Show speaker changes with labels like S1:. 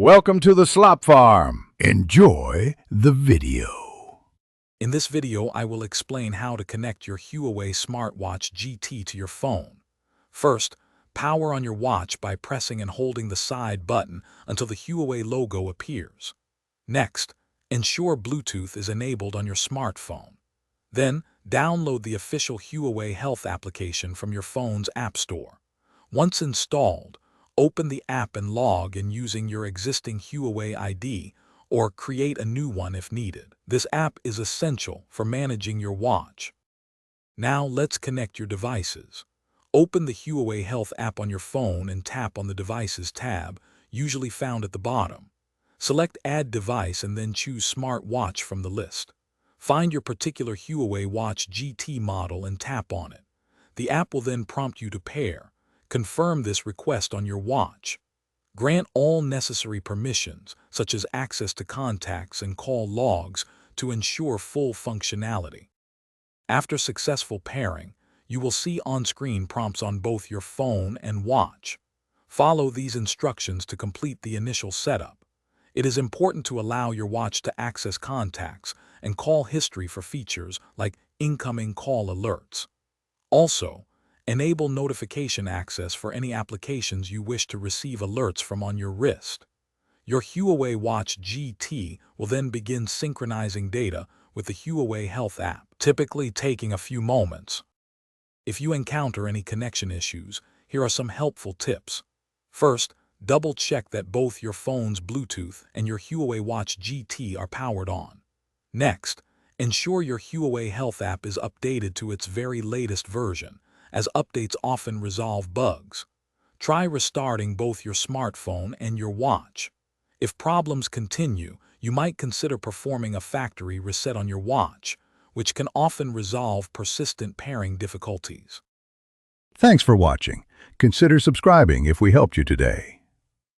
S1: Welcome to the Slop Farm. Enjoy the video.
S2: In this video, I will explain how to connect your Huawei Smartwatch GT to your phone. First, power on your watch by pressing and holding the side button until the Huawei logo appears. Next, ensure Bluetooth is enabled on your smartphone. Then, download the official Huawei Health application from your phone's App Store. Once installed, open the app and log in using your existing Huawei ID or create a new one if needed. This app is essential for managing your watch. Now let's connect your devices. Open the Huawei Health app on your phone and tap on the Devices tab, usually found at the bottom. Select Add Device and then choose Smartwatch from the list. Find your particular Huawei Watch GT model and tap on it. The app will then prompt you to pair. Confirm this request on your watch. Grant all necessary permissions, such as access to contacts and call logs, to ensure full functionality. After successful pairing, you will see on-screen prompts on both your phone and watch. Follow these instructions to complete the initial setup. It is important to allow your watch to access contacts and call history for features like incoming call alerts. Also, enable notification access for any applications you wish to receive alerts from on your wrist. Your Huawei Watch GT will then begin synchronizing data with the Huawei Health app, typically taking a few moments. If you encounter any connection issues, here are some helpful tips. First, double-check that both your phone's Bluetooth and your Huawei Watch GT are powered on. Next, ensure your Huawei Health app is updated to its very latest version, as updates often resolve bugs. Try restarting both your smartphone and your watch. If problems continue, you might consider performing a factory reset on your watch, which can often resolve persistent pairing difficulties.
S1: Thanks for watching. Consider subscribing if we helped you today.